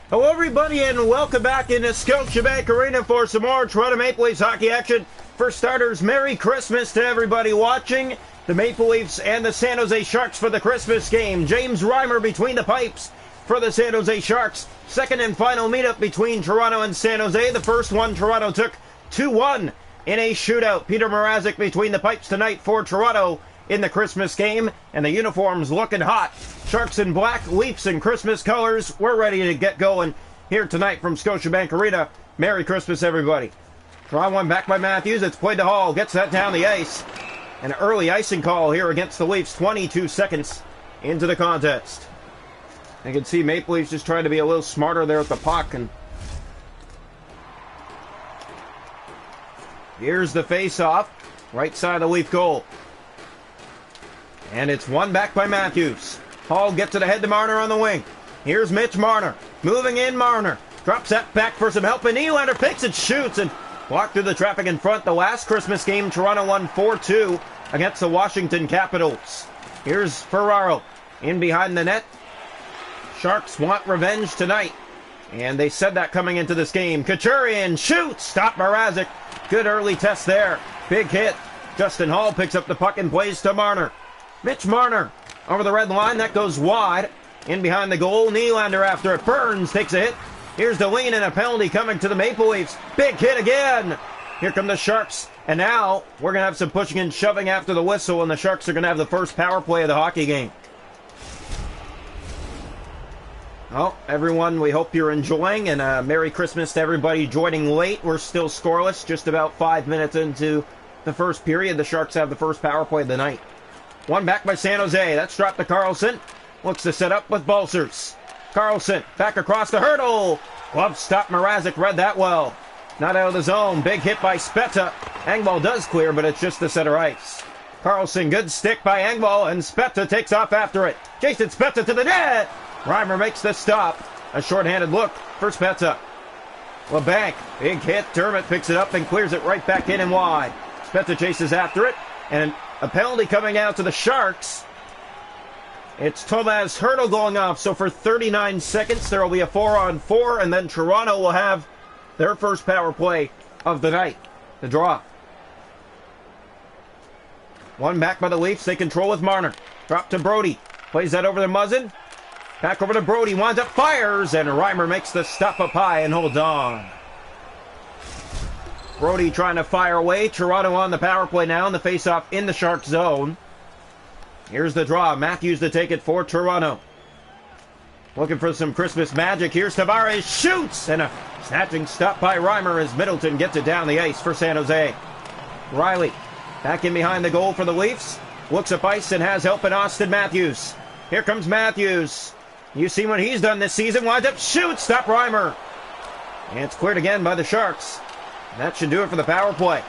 Hello everybody and welcome back into Scotiabank Arena for some more Toronto Maple Leafs hockey action. For starters, Merry Christmas to everybody watching. The Maple Leafs and the San Jose Sharks for the Christmas game. James Reimer between the pipes for the San Jose Sharks. Second and final meetup between Toronto and San Jose. The first one Toronto took 2-1 in a shootout. Peter Mrazek between the pipes tonight for Toronto in the Christmas game, and the uniforms looking hot. Sharks in black, Leafs in Christmas colors. We're ready to get going here tonight from Scotiabank Arena. Merry Christmas, everybody. Draw one back by Matthews. It's played to Hall. Gets that down the ice. An early icing call here against the Leafs. 22 seconds into the contest. You can see Maple Leafs just trying to be a little smarter there at the puck. And here's the face-off. Right side of the Leaf goal. And it's one back by Matthews. Hall gets it ahead to Marner on the wing. Here's Mitch Marner. Moving in Marner. Drops that back for some help, and Nylander picks it, shoots, and walked through the traffic in front. The last Christmas game, Toronto won 4-2 against the Washington Capitals. Here's Ferraro in behind the net. Sharks want revenge tonight, and they said that coming into this game. Couturier shoots. Stop Mrazek. Good early test there. Big hit. Justin Hall picks up the puck and plays to Marner. Mitch Marner over the red line. That goes wide. In behind the goal. Nylander after it. Burns takes a hit. Here's Deline and a penalty coming to the Maple Leafs. Big hit again. Here come the Sharks. And now we're going to have some pushing and shoving after the whistle, and the Sharks are going to have the first power play of the hockey game. Well, everyone, we hope you're enjoying, and Merry Christmas to everybody joining late. We're still scoreless, just about 5 minutes into the first period. The Sharks have the first power play of the night. One back by San Jose. That's dropped to Carlson. Looks to set up with Balcers. Carlson back across the hurdle. Glove stop. Mrazek read that well. Not out of the zone. Big hit by Spezza. Engvall does clear, but it's just the center ice. Carlson, good stick by Engvall, and Spezza takes off after it. Jason Spezza to the net. Reimer makes the stop. A shorthanded look for Spezza. LeBanc, big hit. Dermott picks it up and clears it right back in and wide. Spezza chases after it, and a penalty coming out to the Sharks. It's Tomas Hertl going off, so for 39 seconds there will be a 4-on-4, and then Toronto will have their first power play of the night. The draw. One back by the Leafs. They control with Marner. Drop to Brody. Plays that over to Muzzin. Back over to Brody. Winds up, fires, and Reimer makes the stop up high and holds on. Brody trying to fire away. Toronto on the power play now, and the faceoff in the Sharks zone. Here's the draw. Matthews to take it for Toronto. Looking for some Christmas magic. Here's Tavares. Shoots! And a snatching stop by Reimer as Middleton gets it down the ice for San Jose. Riley back in behind the goal for the Leafs. Looks up ice and has help in Austin Matthews. Here comes Matthews. You see what he's done this season. Winds up. Shoots! Stop Reimer. And it's cleared again by the Sharks. That should do it for the power play.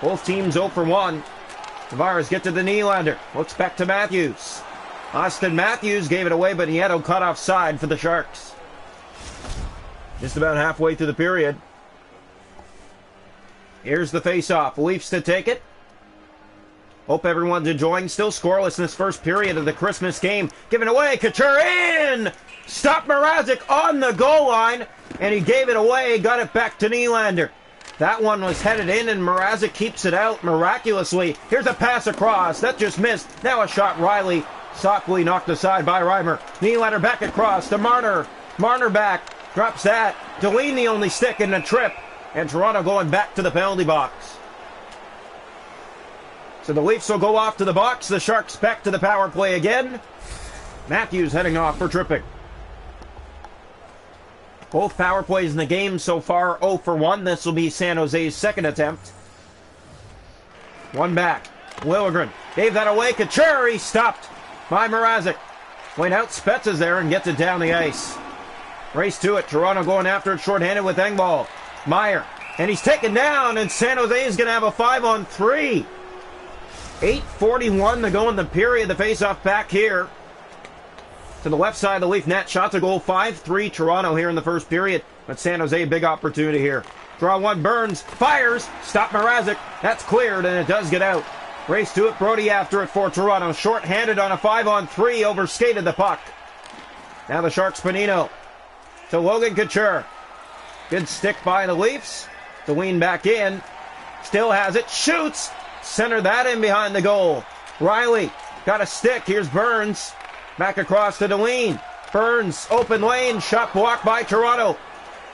Both teams 0 for 1. Tavares gets to the Nylander. Looks back to Matthews. Austin Matthews gave it away, but he had a cut offside for the Sharks. Just about halfway through the period. Here's the face-off. Leafs to take it. Hope everyone's enjoying. Still scoreless in this first period of the Christmas game. Given away. Couture in! Stop Mrazek on the goal line. And he gave it away. Got it back to Nylander. That one was headed in, and Mrazek keeps it out miraculously. Here's a pass across. That just missed. Now a shot. Riley softly knocked aside by Reimer. Nylander back across to Marner. Marner back. Drops that. Deline the only stick in the trip. And Toronto going back to the penalty box. So the Leafs will go off to the box. The Sharks back to the power play again. Matthews heading off for tripping. Both power plays in the game so far 0 for 1. This will be San Jose's second attempt. One back. Liljegren gave that away. Couture stopped by Mrazek. Went out. Spezza's there and gets it down the ice. Race to it. Toronto going after it shorthanded with Engvall. Meyer. And he's taken down, and San Jose is going to have a 5-on-3. 8:41 to go in the period. The faceoff back here to the left side of the Leaf net. Shots a goal. 5-3 Toronto here in the first period. But San Jose, big opportunity here. Draw one. Burns. Fires. Stop Mrazek. That's cleared, and it does get out. Race to it. Brody after it for Toronto. Short-handed on a 5-on-3. Overskated the puck. Now the Sharks, Panino. to Logan Couture. Good stick by the Leafs. DeWeen back in. Still has it. Shoots. Center that in behind the goal. Riley got a stick. Here's Burns. Back across to DeWeen. Burns, open lane. Shot blocked by Toronto.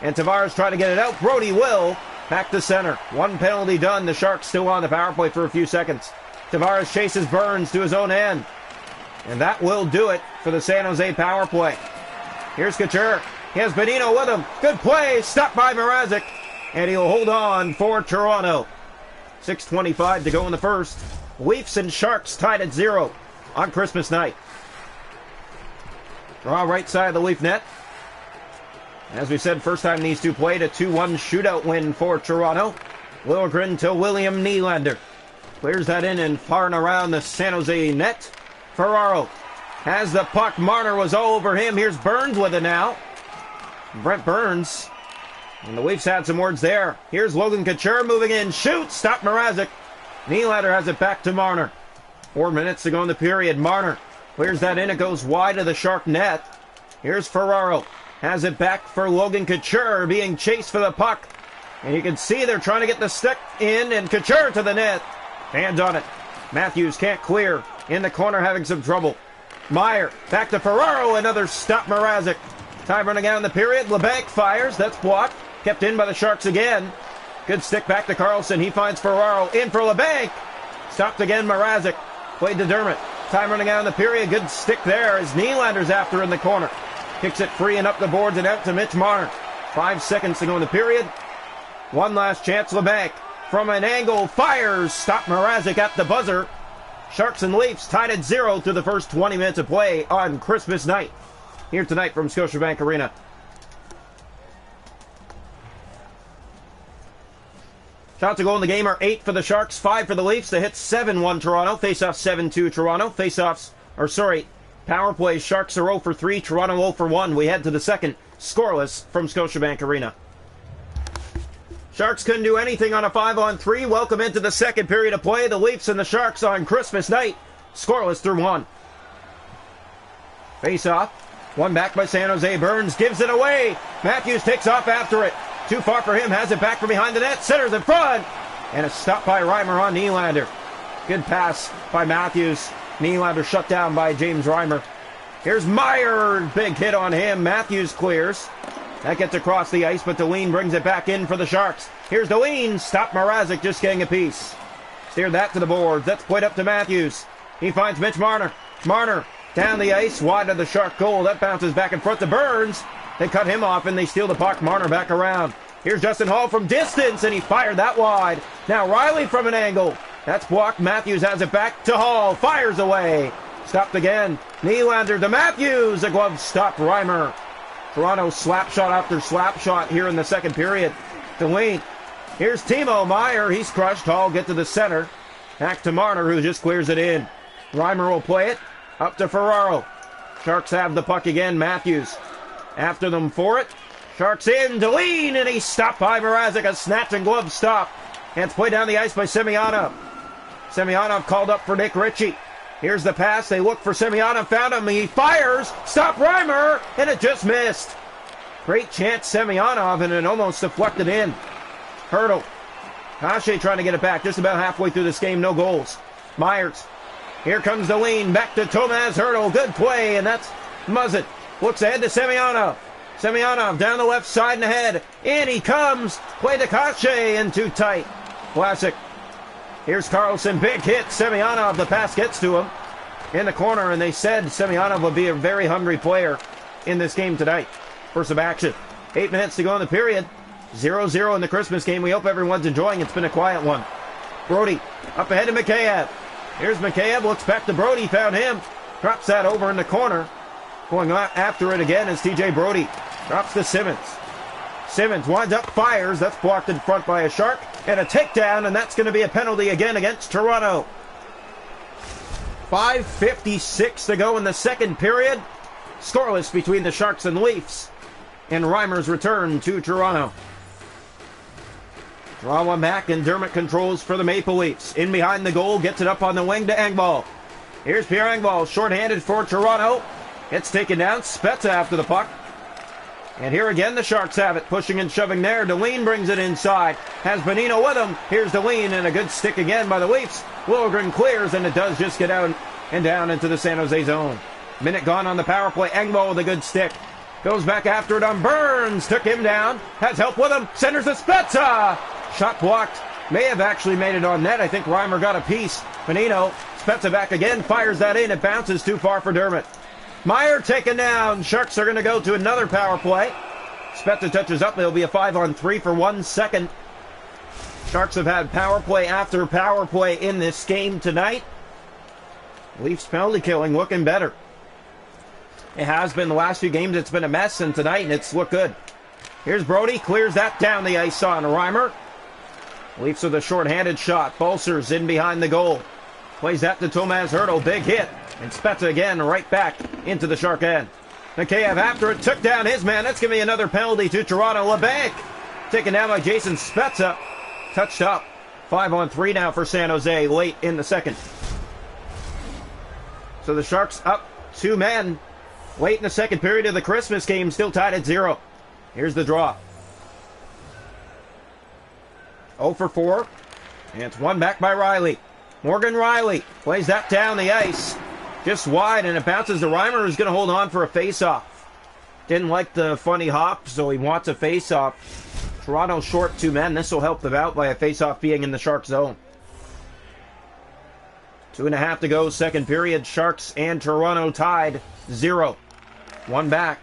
And Tavares trying to get it out. Brody will. Back to center. One penalty done. The Sharks still on the power play for a few seconds. Tavares chases Burns to his own end. And that will do it for the San Jose power play. Here's Couture. He has Bonino with him. Good play. Stopped by Mrazek. And he'll hold on for Toronto. 6:25 to go in the first. Leafs and Sharks tied at 0 on Christmas night. Draw right side of the Leaf net. As we said, first time these two played, a 2-1 shootout win for Toronto. Liljegren to William Nylander. Clears that in and far and around the San Jose net. Ferraro has the puck. Marner was all over him. Here's Burns with it now. Brent Burns. And the Leafs had some words there. Here's Logan Couture moving in. Shoots. Stop Mrazek. Nylander has it back to Marner. 4 minutes to go in the period. Marner clears that in. It goes wide of the Shark net. Here's Ferraro. Has it back for Logan Couture, being chased for the puck. And you can see they're trying to get the stick in, and Couture to the net. Hands on it. Matthews can't clear. In the corner having some trouble. Meyer back to Ferraro. Another stop Mrazek. Time running out in the period. LeBanc fires. That's blocked. Kept in by the Sharks again. Good stick back to Carlson. He finds Ferraro. In for LeBanc. Stopped again Mrazek. Played to Dermott. Time running out in the period. Good stick there as Nylander's after in the corner. Kicks it free and up the boards and out to Mitch Marner. 5 seconds to go in the period. One last chance. LeBanc from an angle fires. Stop Mrazek at the buzzer. Sharks and Leafs tied at 0 through the first 20 minutes of play on Christmas night. Here tonight from Scotiabank Arena. Shots to goal in the game are 8 for the Sharks, 5 for the Leafs. They hit 7-1 Toronto. Face-off 7-2 Toronto. Power play. Sharks are 0 for 3. Toronto 0 for 1. We head to the second. Scoreless from Scotiabank Arena. Sharks couldn't do anything on a 5-on-3. Welcome into the second period of play. The Leafs and the Sharks on Christmas night. Scoreless through 1. Face-off. One back by San Jose. Burns gives it away. Matthews takes off after it. Too far for him. Has it back from behind the net. Centers in front. And a stop by Reimer on Nylander. Good pass by Matthews. Nylander shut down by James Reimer. Here's Meyer. Big hit on him. Matthews clears. That gets across the ice, but DeWeen brings it back in for the Sharks. Here's DeWeen. Stop Mrazek just getting a piece. Steered that to the boards. That's played up to Matthews. He finds Mitch Marner. Marner down the ice, wide of the Shark goal. That bounces back in front to Burns. They cut him off and they steal the puck. Marner back around. Here's Justin Hall from distance, and he fired that wide. Now Riley from an angle. That's blocked. Matthews has it back to Hall. Fires away. Stopped again. Nylander to Matthews. A glove stop Reimer. Toronto slap shot after slap shot here in the second period. DeWeen. Here's Timo Meyer. He's crushed. Hall get to the center. Back to Marner, who just clears it in. Reimer will play it. Up to Ferraro. Sharks have the puck again. Matthews after them for it. Sharks in. DeWeen, and he's stopped by Mrazek. A snatch and glove stop. And it's played down the ice by Semyonov. Semyonov called up for Nick Ritchie. Here's the pass. They look for Semyonov. Found him. He fires. Stop Reimer. And it just missed. Great chance, Semyonov, and it almost deflected in. Hurdle. Kashe trying to get it back. Just about halfway through this game. No goals. Myers. Here comes Deline. Back to Tomas Hurdle. Good play. And that's Muzzet. Looks ahead to Semyonov. Semyonov down the left side and ahead. In he comes. Play to Kashe. And too tight. Classic. Here's Carlson, big hit. Semyonov, the pass gets to him in the corner, and they said Semyonov would be a very hungry player in this game tonight for some action. 8 minutes to go in the period. 0-0 in the Christmas game. We hope everyone's enjoying. It's been a quiet one. Brody up ahead to Mikheyev. Here's Mikheyev, looks back to Brody, found him. Drops that over in the corner. Going after it again is TJ Brody. Drops to Simmons. Simmons winds up, fires. That's blocked in front by a Shark. And a takedown, and that's going to be a penalty again against Toronto. 5:56 to go in the second period. Scoreless between the Sharks and Leafs. And Reimer's return to Toronto. Draw one back, and Dermott controls for the Maple Leafs. In behind the goal, gets it up on the wing to Engvall. Here's Pierre Engvall, shorthanded for Toronto. It's taken down. Spezza after the puck. And here again, the Sharks have it. Pushing and shoving there. Deline brings it inside. Has Bonino with him. Here's Deline, and a good stick again by the Leafs. Liljegren clears, and it does just get out and down into the San Jose zone. Minute gone on the power play. Engvall with a good stick. Goes back after it on Burns. Took him down. Has help with him. Centers to Spezza. Shot blocked. May have actually made it on net. I think Reimer got a piece. Bonino. Spezza back again. Fires that in. It bounces too far for Dermott. Meyer taken down. Sharks are going to go to another power play. Spezza touches up. It'll be a 5-on-3 for 1 second. Sharks have had power play after power play in this game tonight. Leafs penalty killing looking better. It has been the last few games. It's been a mess, and tonight it's looked good. Here's Brody. Clears that down the ice on Reimer. Leafs with a short-handed shot. Bolsers in behind the goal. Plays that to Tomas Hertl. Big hit. And Spezza again right back into the Shark end. Mikheyev after it. Took down his man. That's going to be another penalty to Toronto. LeBanc taken down by Jason Spezza. Touched up. 5-on-3 now for San Jose late in the second. So the Sharks up 2 men late in the second period of the Christmas game. Still tied at 0. Here's the draw. 0 for 4. And it's one back by Riley. Morgan Riley plays that down the ice. Just wide, and it bounces to Reimer, who's going to hold on for a face-off. Didn't like the funny hop, so he wants a face-off. Toronto short 2 men. This will help them out by a face-off being in the Shark zone. 2.5 to go, second period. Sharks and Toronto tied 0. One back.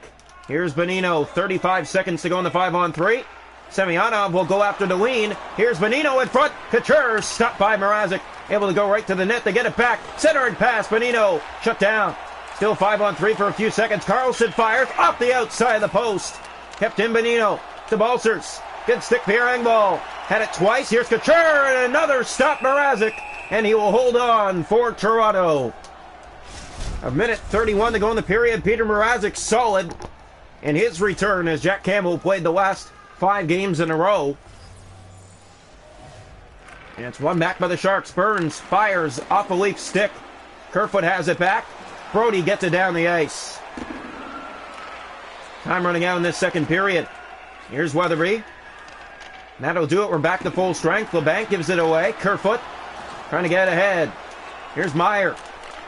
Here's Bonino. 35 seconds to go in the 5-on-3. Semyonov will go after Deline. Here's Bonino in front. Couture stopped by Mrazek. Able to go right to the net. They get it back. Centering pass. Bonino shut down. Still 5-on-3 for a few seconds. Carlson fires off the outside of the post. Kept in Bonino. To Balcers. Good stick here. Engvall. Had it twice. Here's Couture and another stop Mrazek. And he will hold on for Toronto. 1:31 to go in the period. Peter Mrazek solid in his return as Jack Campbell played the last 5 games in a row. And it's one back by the Sharks. Burns fires off a Leaf stick. Kerfoot has it back. Brody gets it down the ice. Time running out in this second period. Here's Weatherby. That'll do it. We're back to full strength. LeBanc gives it away. Kerfoot trying to get ahead. Here's Meyer.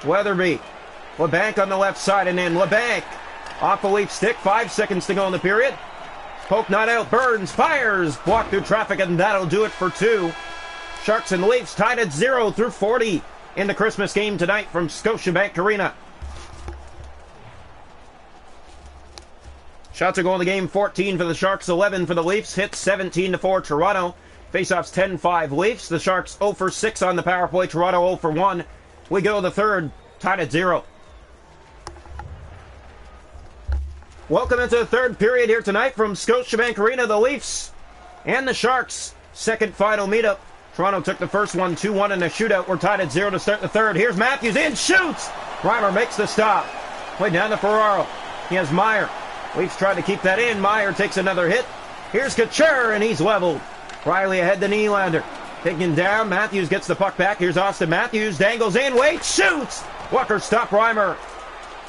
Weatherby. LeBanc on the left side and in. LeBanc off a Leaf stick. 5 seconds to go in the period. Poke not out. Burns fires. Blocked through traffic, and that'll do it for 2. Sharks and Leafs tied at 0 through 40 in the Christmas game tonight from Scotiabank Arena. Shots are going to game 14 for the Sharks, 11 for the Leafs. Hits 17-4 Toronto. Faceoffs 10-5 Leafs. The Sharks 0 for 6 on the power play. Toronto 0 for 1. We go to the third, tied at 0. Welcome into the third period here tonight from Scotiabank Arena. The Leafs and the Sharks. Second final meetup. Toronto took the first one 2-1 in a shootout. We're tied at 0 to start the third. Here's Matthews in, shoots! Reimer makes the stop. Play down to Ferraro. He has Meyer. Leafs trying to keep that in. Meyer takes another hit. Here's Couture, and he's leveled. Riley ahead to Nylander. Taken down. Matthews gets the puck back. Here's Austin Matthews. Dangles in. Waits. Shoots. Walker stop Reimer.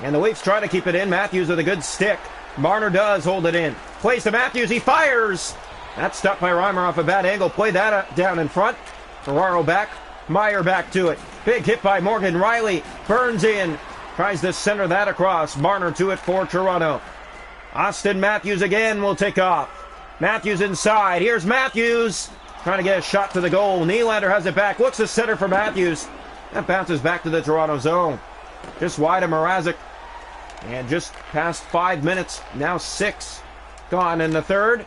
And the Leafs try to keep it in. Matthews with a good stick. Marner does hold it in. Plays to Matthews. He fires. That's stopped by Reimer off a bad angle. Play that down in front. Ferraro back. Meyer back to it. Big hit by Morgan Riley. Burns in. Tries to center that across. Marner to it for Toronto. Austin Matthews again will take off. Matthews inside. Here's Matthews. Trying to get a shot to the goal. Nylander has it back. Looks to center for Matthews. That bounces back to the Toronto zone. Just wide of Mrazek. And just past 5 minutes. Now 6 gone in the third.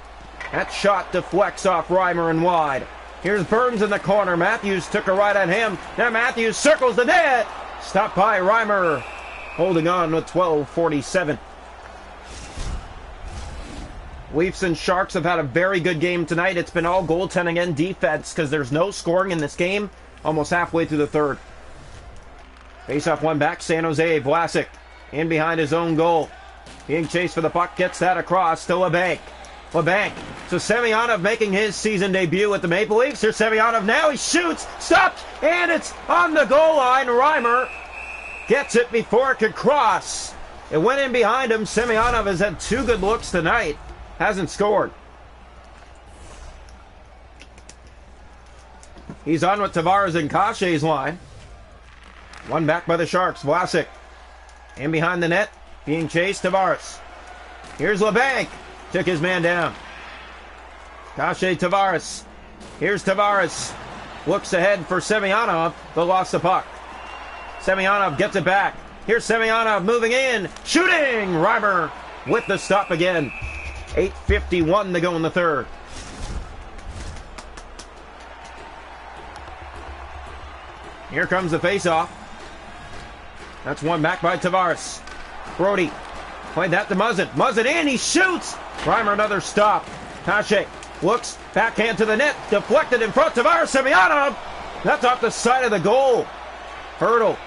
That shot deflects off Reimer and wide. Here's Burns in the corner. Matthews took a right on him. Now Matthews circles the net. Stopped by Reimer. Holding on with 12:47. Leafs and Sharks have had a very good game tonight. It's been all goaltending and defense because there's no scoring in this game almost halfway through the third. Face-off one back. San Jose. Vlasic in behind his own goal. Being chased for the puck. Gets that across to LeBanc. LeBanc. So Semyonov making his season debut with the Maple Leafs. Here's Semyonov now. He shoots. Stopped. And it's on the goal line. Reimer gets it before it could cross. It went in behind him. Semyonov has had 2 good looks tonight. Hasn't scored. He's on with Tavares and Kashey's line. One back by the Sharks. Vlasic. In behind the net. Being chased. Tavares. Here's LeBanc. Took his man down. Kashey, Tavares. Here's Tavares. Looks ahead for Semyonov, but lost the puck. Semyonov gets it back. Here's Semyonov moving in. Shooting! Reimer with the stop again. 8:51 to go in the third. Here comes the faceoff. That's one back by Tavares. Brody played that to Muzzin. Muzzin in, he shoots! Reimer another stop. Kashey looks, backhand to the net, deflected in front. Tavares, Semyonov! That's off the side of the goal. Hurdle.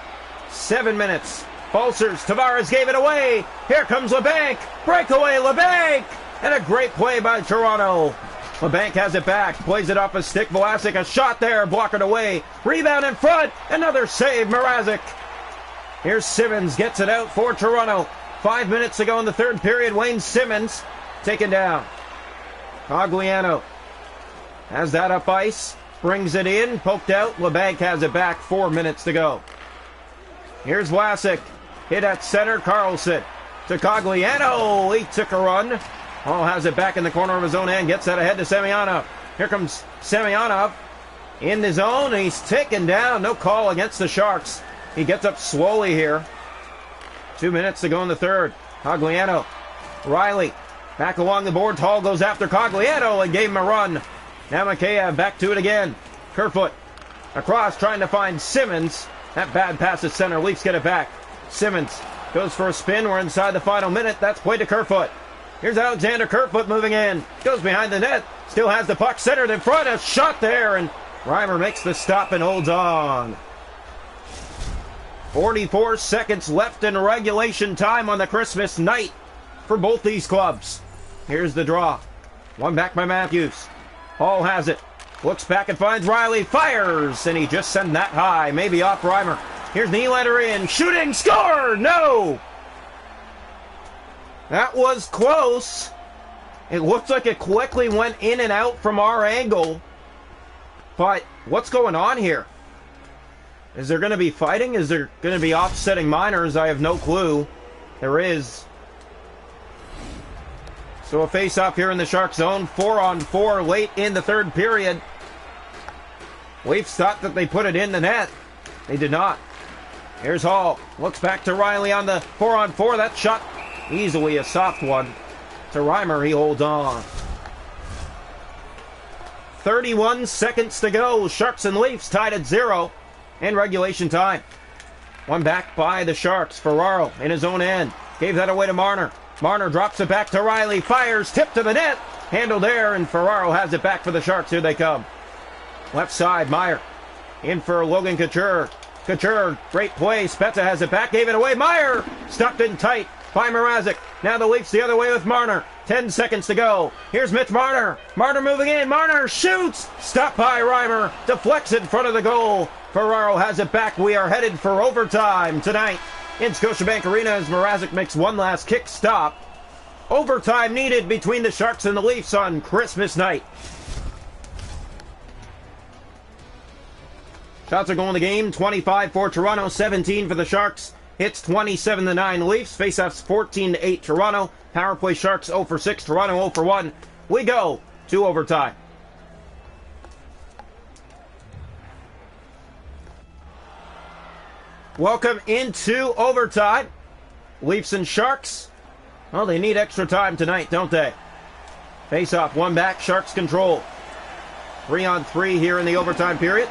7 minutes. Pulsers, Tavares gave it away. Here comes LeBanc. Breakaway, LeBanc! And a great play by Toronto. LeBanc has it back. Plays it off a stick. Vlasic, a shot there. Block it away. Rebound in front. Another save, Mrazek. Here's Simmons. Gets it out for Toronto. 5 minutes to go in the third period. Wayne Simmons taken down. Cogliano has that up ice. Brings it in. Poked out. LeBanc has it back. 4 minutes to go. Here's Vlasic. Hit at center. Carlson to Cogliano. He took a run. Hall has it back in the corner of his own end. Gets that ahead to Semyonov. Here comes Semyonov in the zone. He's taken down. No call against the Sharks. He gets up slowly here. 2 minutes to go in the third. Cogliano. Riley back along the boards. Hall goes after Cogliano and gave him a run. Now Mikheyev back to it again. Kerfoot across trying to find Simmons. That bad pass at center. Leafs get it back. Simmons goes for a spin. We're inside the final minute. That's played to Kerfoot. Here's Alexander Kerfoot moving in. Goes behind the net. Still has the puck centered in front. A shot there. And Reimer makes the stop and holds on. 44 seconds left in regulation time on the Christmas night for both these clubs. Here's the draw. One back by Matthews. Hall has it. Looks back and finds Riley. Fires. And he just sent that high. Maybe off Reimer. Here's Nylander in. Shooting. Score. No. That was close. It looks like it quickly went in and out from our angle. But what's going on here? Is there going to be fighting? Is there going to be offsetting minors? I have no clue. There is. So a face-off here in the Shark zone. 4-on-4 late in the third period. Leafs thought that they put it in the net. They did not. Here's Hall. Looks back to Riley on the 4-on-4. That shot easily a soft one. To Reimer, he holds on. 31 seconds to go. Sharks and Leafs tied at 0 in regulation time. One back by the Sharks. Ferraro in his own end. Gave that away to Marner. Marner drops it back to Riley. Fires. Tip to the net. Handled there, and Ferraro has it back for the Sharks. Here they come. Left side, Meyer. In for Logan Couture. Couture, great play. Spezza has it back. Gave it away. Meyer stopped in tight by Mrazek. Now the Leafs the other way with Marner. 10 seconds to go. Here's Mitch Marner. Marner moving in. Marner shoots. Stopped by Reimer. Deflects in front of the goal. Ferraro has it back. We are headed for overtime tonight in Scotiabank Arena as Mrazek makes one last kick stop. Overtime needed between the Sharks and the Leafs on Christmas night. Shots are going the game. 25 for Toronto, 17 for the Sharks. Hits 27-9 Leafs. Faceoffs 14-8 Toronto. Power play Sharks 0 for 6. Toronto 0 for 1. We go to overtime. Welcome into overtime. Leafs and Sharks. Well, they need extra time tonight, don't they? Face-off, one back, Sharks control. 3-on-3 here in the overtime period.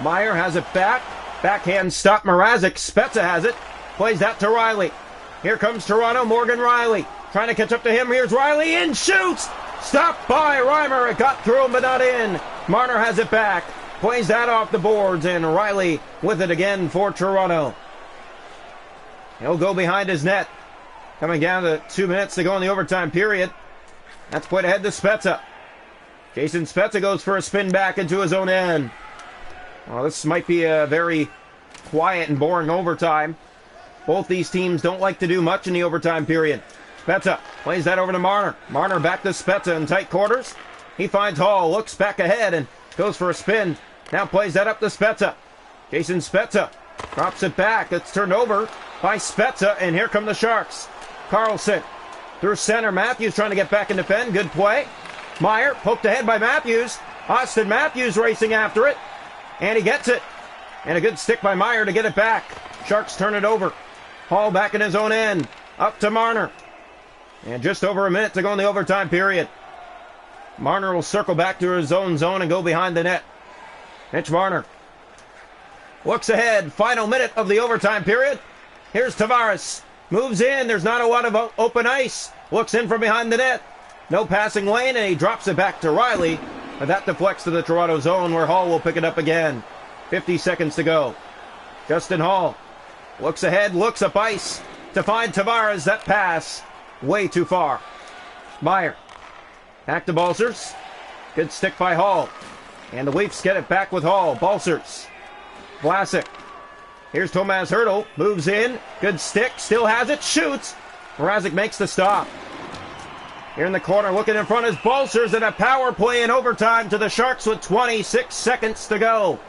Meyer has it back. Backhand stop, Mrazek. Spezza has it. Plays that to Riley. Here comes Toronto, Morgan Riley. Trying to catch up to him. Here's Riley in, shoots! Stopped by Reimer. It got through him, but not in. Marner has it back. Plays that off the boards, and Riley with it again for Toronto. He'll go behind his net. Coming down to 2 minutes to go in the overtime period. That's played ahead to Spezza. Jason Spezza goes for a spin back into his own end. Well, this might be a very quiet and boring overtime. Both these teams don't like to do much in the overtime period. Spezza plays that over to Marner. Marner back to Spezza in tight quarters. He finds Hall, looks back ahead and goes for a spin. Now plays that up to Spezza. Jason Spezza drops it back. It's turned over by Spezza, and here come the Sharks. Carlson through center. Matthews trying to get back and defend. Good play. Meyer poked ahead by Matthews. Austin Matthews racing after it, and he gets it. And a good stick by Meyer to get it back. Sharks turn it over. Hall back in his own end. Up to Marner. And just over a minute to go in the overtime period. Marner will circle back to his own zone and go behind the net. Mitch Marner looks ahead. Final minute of the overtime period. Here's Tavares. Moves in. There's not a lot of open ice. Looks in from behind the net. No passing lane, and he drops it back to Riley. But that deflects to the Toronto zone, where Hall will pick it up again. 50 seconds to go. Justin Hall looks ahead, looks up ice to find Tavares. That pass way too far. Meyer back to Balsers. Good stick by Hall. And the Leafs get it back with Hall. Balsers. Vlasic. Here's Tomas Hertl. Moves in. Good stick. Still has it. Shoots. Mrazek makes the stop. Here in the corner, looking in front is Balsers, and a power play in overtime to the Sharks with 26 seconds to go.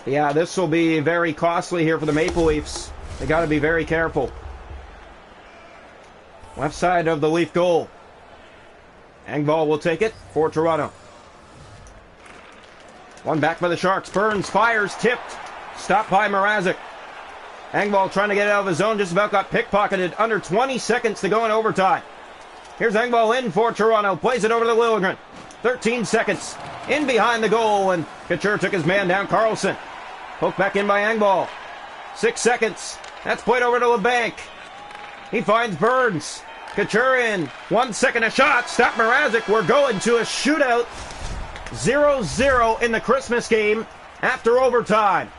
Yeah, this will be very costly here for the Maple Leafs. They got to be very careful. Left side of the Leaf goal. Engvall will take it for Toronto. One back by the Sharks. Burns fires, tipped. Stopped by Mrazek. Engvall trying to get out of his zone. Just about got pickpocketed. Under 20 seconds to go in overtime. Here's Engvall in for Toronto. Plays it over to Liljegren. 13 seconds. In behind the goal. And Couture took his man down. Carlson. Poked back in by Engvall. 6 seconds. That's played over to LeBanc. He finds Burns. Couture in. 1 second a shot. Stop Mrazek. We're going to a shootout. 0-0 in the Christmas game after overtime.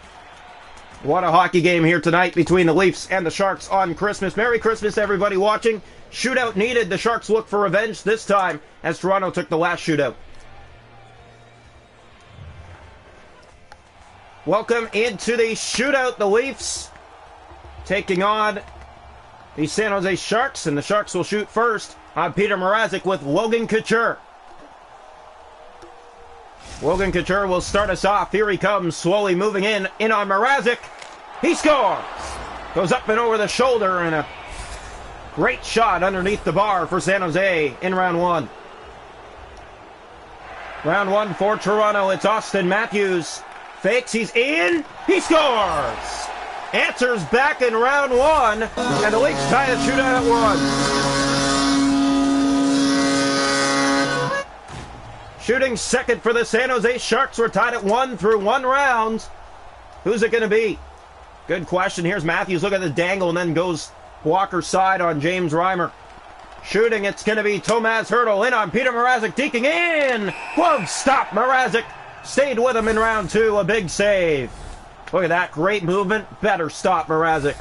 What a hockey game here tonight between the Leafs and the Sharks on Christmas. Merry Christmas, everybody watching. Shootout needed. The Sharks look for revenge this time as Toronto took the last shootout. Welcome into the shootout. The Leafs taking on the San Jose Sharks, and the Sharks will shoot first on Peter Mrazek with Logan Couture. Logan Couture will start us off. Here he comes, slowly moving in on Mrazek. He scores! Goes up and over the shoulder, and a great shot underneath the bar for San Jose in round one. Round one for Toronto. It's Austin Matthews. Fakes, he's in, he scores! Answers back in round one, and the Leafs tie the shootout at one. Shooting second for the San Jose Sharks. We're tied at 1 through 1 round. Who's it going to be? Good question. Here's Matthews. Look at the dangle and then goes blocker side on James Reimer. Shooting, it's going to be Tomas Hertl in on Peter Mrazek. Deking in. Glove stop. Mrazek stayed with him in round two. A big save. Look at that. Great movement. Better stop Mrazek.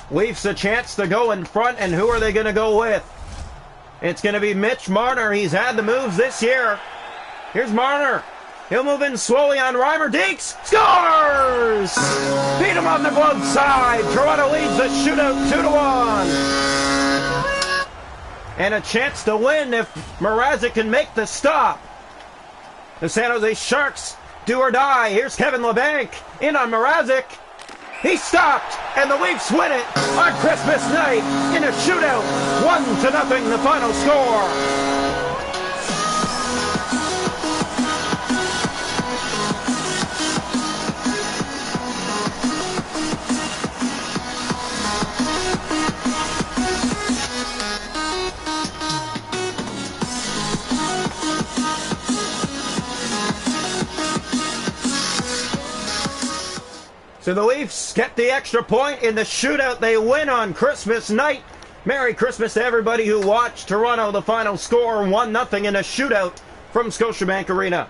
Leafs a chance to go in front, and who are they going to go with? It's going to be Mitch Marner. He's had the moves this year. Here's Marner. He'll move in slowly on Reimer. Deeks scores! Beat him on the glove side. Toronto leads the shootout 2-1. And a chance to win if Mrazek can make the stop. The San Jose Sharks do or die. Here's Kevin LeBanc in on Mrazek. He stopped, and the Leafs win it on Christmas night in a shootout. 1-0, the final score. So the Leafs get the extra point in the shootout. They win on Christmas night. Merry Christmas to everybody who watched. Toronto, the final score, 1-0 in a shootout from Scotiabank Arena.